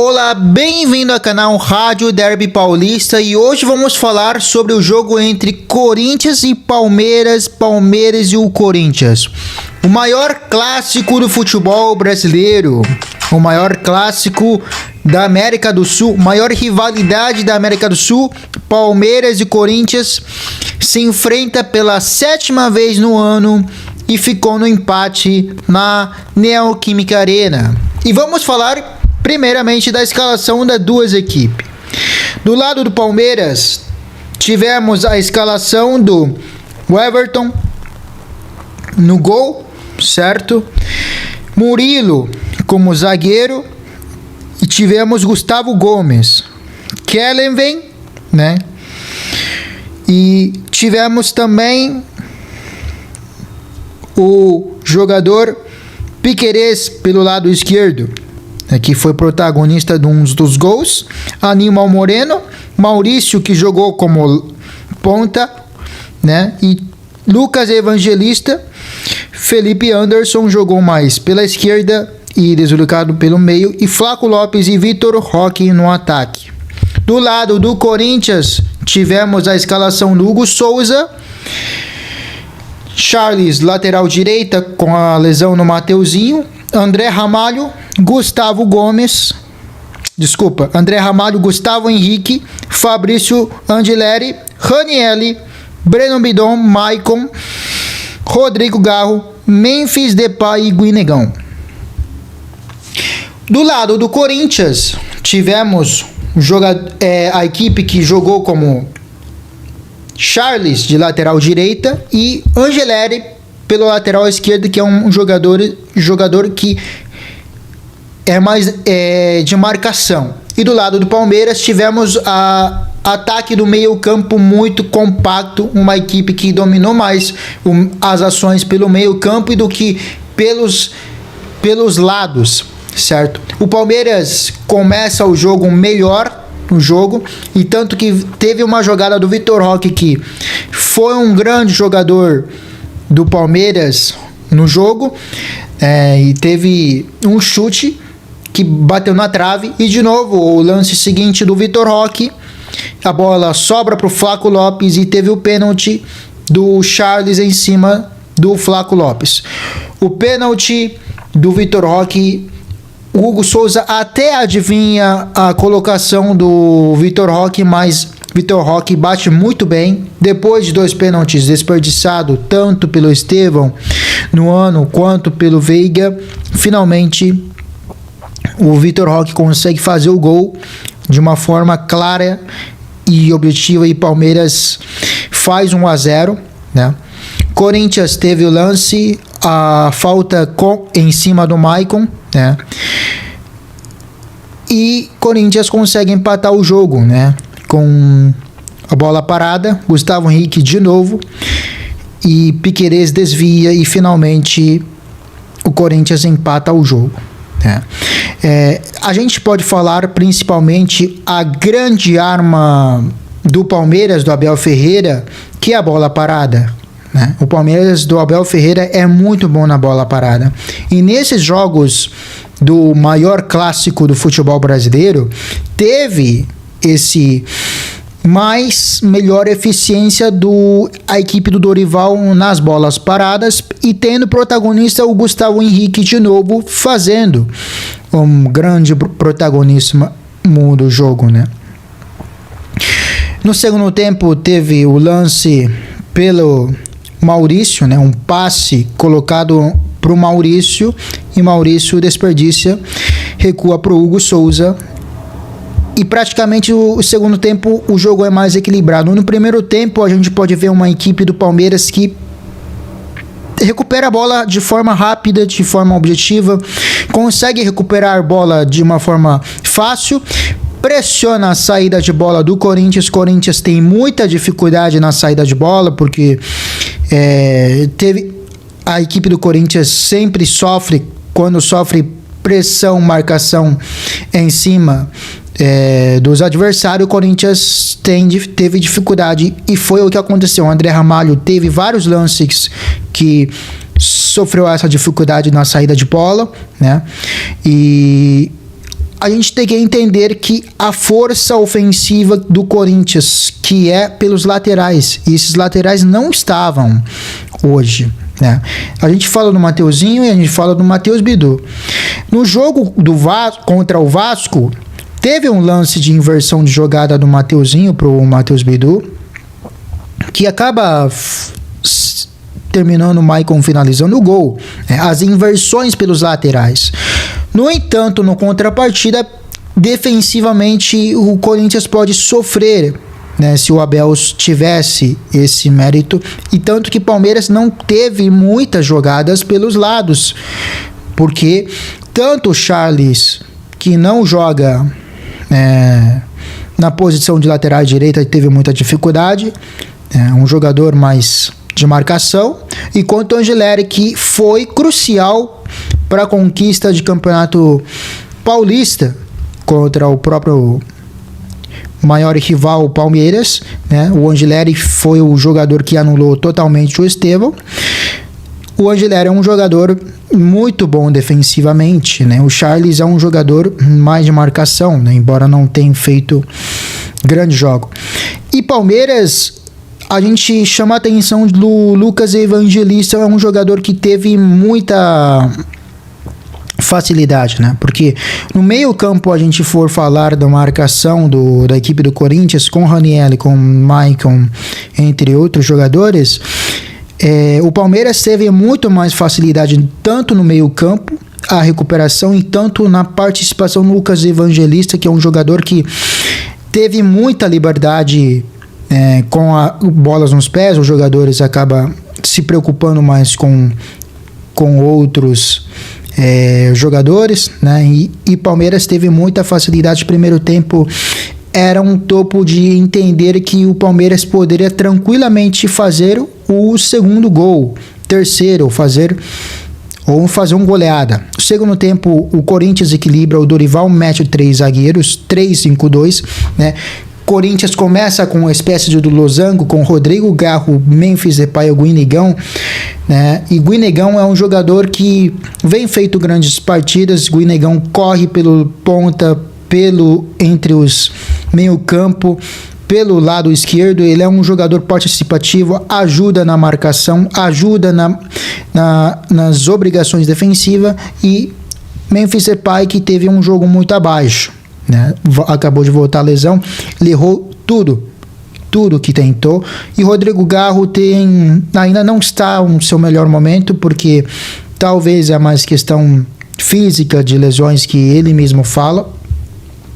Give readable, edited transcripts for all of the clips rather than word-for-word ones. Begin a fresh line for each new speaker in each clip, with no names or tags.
Olá, bem-vindo ao canal Rádio Derby Paulista e hoje vamos falar sobre o jogo entre Corinthians e Palmeiras e o Corinthians. O maior clássico do futebol brasileiro, o maior clássico da América do Sul, maior rivalidade da América do Sul. Palmeiras e Corinthians se enfrentam pela 7ª vez no ano e ficou no empate na Neoquímica Arena. E vamos falar primeiramente da escalação das duas equipes. Do lado do Palmeiras, tivemos a escalação do Everton no gol, certo? Murilo como zagueiro e tivemos Gustavo Gomes, Kellenven, né? E tivemos também o jogador Piquerez pelo lado esquerdo, que foi protagonista de um dos gols. Aníbal Moreno, Maurício, que jogou como ponta, né? E Lucas Evangelista. Felipe Anderson jogou mais pela esquerda e deslocado pelo meio, e Flaco Lopes e Vitor Roque no ataque. Do lado do Corinthians, tivemos a escalação do Hugo Souza, Charles, lateral direita, com a lesão no Mateuzinho, André Ramalho, Gustavo Henrique, Fabrício Angeleri, Ranieri, Breno Bidon, Maicon, Rodrigo Garro, Memphis Depay e Guinegão. Do lado do Corinthians, tivemos a equipe que jogou como Charles de lateral direita e Angeleri pelo lateral esquerdo, que é um jogador que é mais de marcação. E do lado do Palmeiras tivemos ataque do meio campo muito compacto, uma equipe que dominou mais as ações pelo meio campo do que pelos lados, certo? O Palmeiras começa o jogo melhor no jogo, e tanto que teve uma jogada do Vitor Roque, que foi um grande jogador do Palmeiras no jogo, e teve um chute que bateu na trave, e de novo o lance seguinte do Vitor Roque, a bola sobra para o Flaco Lopes e teve o pênalti do Charles em cima do Flaco Lopes. O pênalti do Vitor Roque, o Hugo Souza até adivinha a colocação do Vitor Roque, mas Vitor Roque bate muito bem. Depois de 2 pênaltis desperdiçados, tanto pelo Estevão no ano quanto pelo Veiga, finalmente o Vitor Roque consegue fazer o gol de uma forma clara e objetiva, e Palmeiras faz 1-0, né? Corinthians teve o lance, a falta em cima do Maicon, né? E Corinthians consegue empatar o jogo, né? Com a bola parada, Gustavo Henrique de novo, e Piquerez desvia, e finalmente o Corinthians empata o jogo, né? A gente pode falar principalmente a grande arma do Palmeiras, do Abel Ferreira, que é a bola parada, né? O Palmeiras do Abel Ferreira é muito bom na bola parada, e nesses jogos do maior clássico do futebol brasileiro, teve esse melhor eficiência a equipe do Dorival nas bolas paradas, e tendo protagonista o Gustavo Henrique de novo, fazendo um grande protagonismo do jogo, né? No segundo tempo teve o lance pelo Maurício, né? Um passe colocado para o Maurício, e Maurício desperdiça, recua para o Hugo Souza, e praticamente o segundo tempo o jogo é mais equilibrado. No primeiro tempo a gente pode ver uma equipe do Palmeiras que recupera a bola de forma rápida, de forma objetiva, consegue recuperar a bola de uma forma fácil, pressiona a saída de bola do Corinthians. Corinthians tem muita dificuldade na saída de bola, porque a equipe do Corinthians sempre sofre, quando sofre pressão, marcação em cima dos adversários, o Corinthians teve dificuldade, e foi o que aconteceu. O André Ramalho teve vários lances que sofreu essa dificuldade na saída de bola, né? E a gente tem que entender que a força ofensiva do Corinthians, que é pelos laterais, e esses laterais não estavam hoje, né? A gente fala do Mateuzinho e a gente fala do Matheus Bidu. No jogo do Vasco contra o Vasco, teve um lance de inversão de jogada do Mateuzinho pro Matheus Bidu, que acaba terminando o Maicon finalizando o gol, né? As inversões pelos laterais. No entanto, no contrapartida, defensivamente o Corinthians pode sofrer, né, se o Abel tivesse esse mérito, e tanto que Palmeiras não teve muitas jogadas pelos lados, porque tanto o Charles, que não joga na posição de lateral direita, teve muita dificuldade, um jogador mais de marcação, e quanto o Angeleri, que foi crucial para a conquista de campeonato paulista contra o próprio maior rival, o Palmeiras, né? O Angeleri foi o jogador que anulou totalmente o Estevão. O Angeleri é um jogador muito bom defensivamente, né? O Charles é um jogador mais de marcação, né? Embora não tenha feito grande jogo. E Palmeiras, a gente chama a atenção do Lucas Evangelista, é um jogador que teve muita facilidade, né? Porque no meio campo, a gente for falar da marcação da equipe do Corinthians, com Ranieri, com Maicon, entre outros jogadores, o Palmeiras teve muito mais facilidade tanto no meio campo, a recuperação, e tanto na participação do Lucas Evangelista, que é um jogador que teve muita liberdade com bolas nos pés. Os jogadores acabam se preocupando mais com outros jogadores, né? E Palmeiras teve muita facilidade. Primeiro tempo era um topo de entender que o Palmeiras poderia tranquilamente fazer o segundo gol, terceiro, ou fazer uma goleada. No segundo tempo, o Corinthians equilibra, o Dorival mete 3 zagueiros, 3-5-2, né? Corinthians começa com uma espécie de losango com Rodrigo Garro, Memphis Depay e Guinegão, né? E Guinegão é um jogador que vem feito grandes partidas. Guinegão corre pelo ponta, entre os meio campo, pelo lado esquerdo. Ele é um jogador participativo, ajuda na marcação, ajuda nas obrigações defensivas. E Memphis Depay, que teve um jogo muito abaixo, né? Acabou de voltar a lesão, ele errou tudo que tentou. E Rodrigo Garro ainda não está no seu melhor momento, porque talvez é mais questão física de lesões, que ele mesmo fala,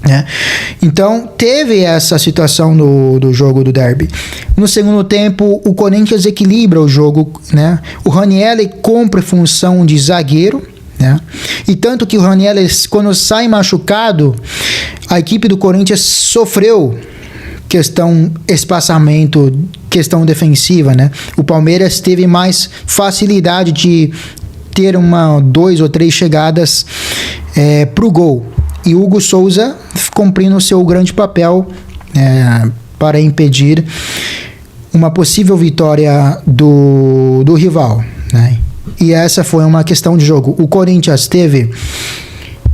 né? Então teve essa situação do jogo do derby. No segundo tempo, o Corinthians equilibra o jogo, né? O Ranieri cumpre função de zagueiro, né? E tanto que o Ranieri, quando sai machucado, a equipe do Corinthians sofreu questão espaçamento, questão defensiva, né? O Palmeiras teve mais facilidade de ter 2 ou 3 chegadas pro gol. E Hugo Souza cumprindo o seu grande papel para impedir uma possível vitória do rival, né? E essa foi uma questão de jogo. O Corinthians teve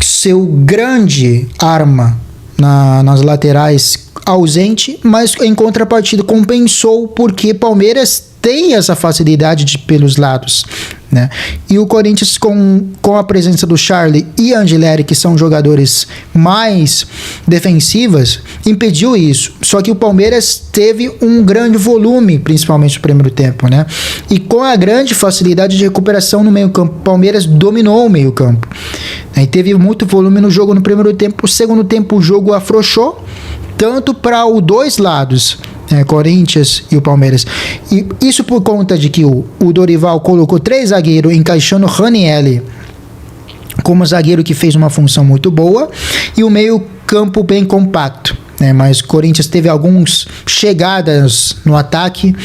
seu grande arma nas laterais ausente, mas em contrapartida compensou, porque Palmeiras tem essa facilidade pelos lados, né? E o Corinthians, com a presença do Charlie e Angeleri, que são jogadores mais defensivos, impediu isso. Só que o Palmeiras teve um grande volume, principalmente no primeiro tempo, né? E com a grande facilidade de recuperação no meio campo, o Palmeiras dominou o meio campo, né? E teve muito volume no jogo no primeiro tempo. No segundo tempo, o jogo afrouxou, tanto para os dois lados, Corinthians e o Palmeiras. E isso por conta de que o Dorival colocou 3 zagueiros, encaixando Ranieri como zagueiro, que fez uma função muito boa, e o meio campo bem compacto, né? Mas o Corinthians teve algumas chegadas no ataque,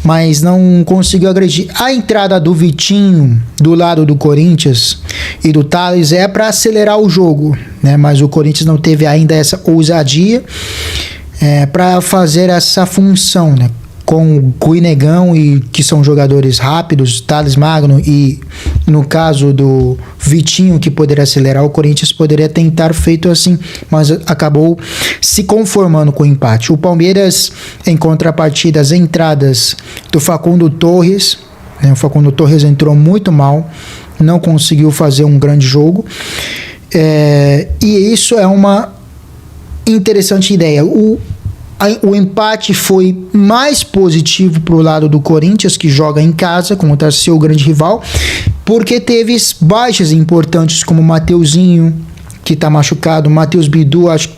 mas não conseguiu agredir. A entrada do Vitinho do lado do Corinthians e do Thales é para acelerar o jogo, né? Mas o Corinthians não teve ainda essa ousadia para fazer essa função, né? com Guinegão, e que são jogadores rápidos, Thales Magno e, no caso do Vitinho, que poderia acelerar, o Corinthians poderia tentar feito assim, mas acabou se conformando com o empate. O Palmeiras, em contrapartida, as entradas do Facundo Torres, né? O Facundo Torres entrou muito mal, não conseguiu fazer um grande jogo, e isso é uma interessante ideia. O empate foi mais positivo para o lado do Corinthians, que joga em casa contra seu grande rival, porque teve baixas importantes como Mateuzinho, que está machucado, Matheus Bidu, acho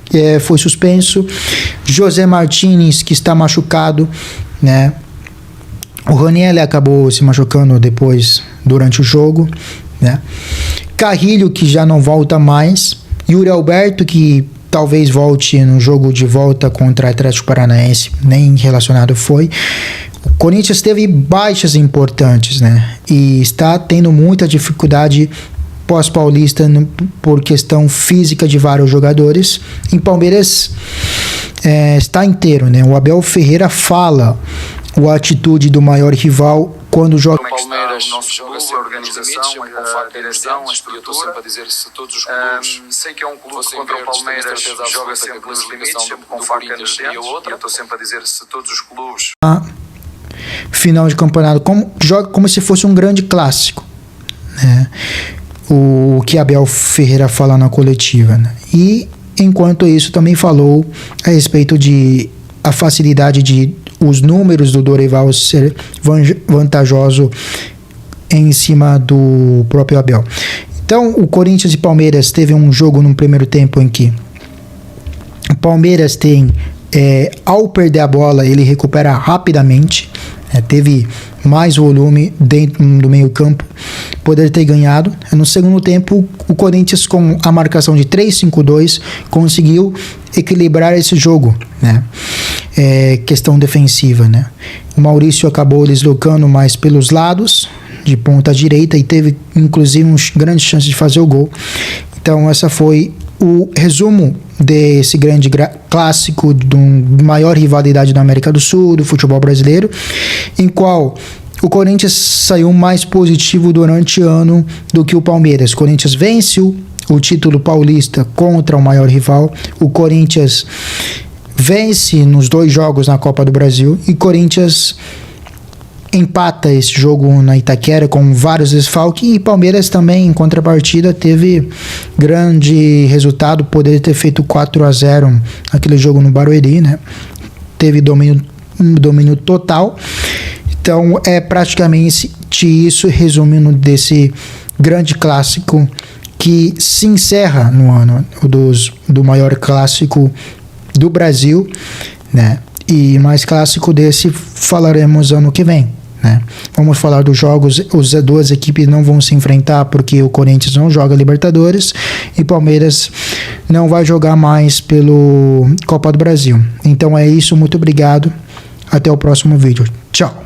que foi suspenso, José Martinez, que está machucado, né? O Raniel acabou se machucando depois, durante o jogo, né? Carrilho, que já não volta mais, Yuri Alberto, que talvez volte no jogo de volta contra o Atlético Paranaense, nem relacionado foi. O Corinthians teve baixas importantes, né? E está tendo muita dificuldade pós-paulista por questão física de vários jogadores. Em Palmeiras está inteiro, né? O Abel Ferreira fala a atitude do maior rival quando joga.
Como é que Palmeiras não se joga sempre a organização, a direção, a estrutura. Eu estou sempre a dizer se todos os clubes. Sei que é um clube que contra o Palmeiras joga sempre nos limites, sempre com faca nos dentes. Eu estou sempre a dizer se todos os clubes.
Final de campeonato, joga como se fosse um grande clássico, né? O que Abel Ferreira fala na coletiva, né? E enquanto isso também falou a respeito de a facilidade de os números do Dorival ser vantajoso em cima do próprio Abel. Então, o Corinthians e Palmeiras teve um jogo no primeiro tempo em que o Palmeiras ao perder a bola, ele recupera rapidamente, teve mais volume dentro do meio campo, poder ter ganhado. No segundo tempo, o Corinthians, com a marcação de 3-5-2, conseguiu equilibrar esse jogo, né? Questão defensiva, né? O Maurício acabou deslocando mais pelos lados, de ponta direita, e teve inclusive grandes chances de fazer o gol. Então essa foi o resumo desse grande clássico, de maior rivalidade da América do Sul, do futebol brasileiro, em qual o Corinthians saiu mais positivo durante o ano do que o Palmeiras. O Corinthians vence o título paulista contra o maior rival. O Corinthians vence nos 2 jogos na Copa do Brasil, e Corinthians empata esse jogo na Itaquera com vários desfalques, e Palmeiras também, em contrapartida, teve grande resultado, poderia ter feito 4-0 aquele jogo no Barueri, né? Teve domínio total. Então é praticamente isso, resumindo desse grande clássico que se encerra no ano do maior clássico do Brasil, né? E mais clássico desse falaremos ano que vem, né? Vamos falar dos jogos. As duas equipes não vão se enfrentar porque o Corinthians não joga Libertadores e Palmeiras não vai jogar mais pelo Copa do Brasil. Então é isso, muito obrigado, até o próximo vídeo, tchau.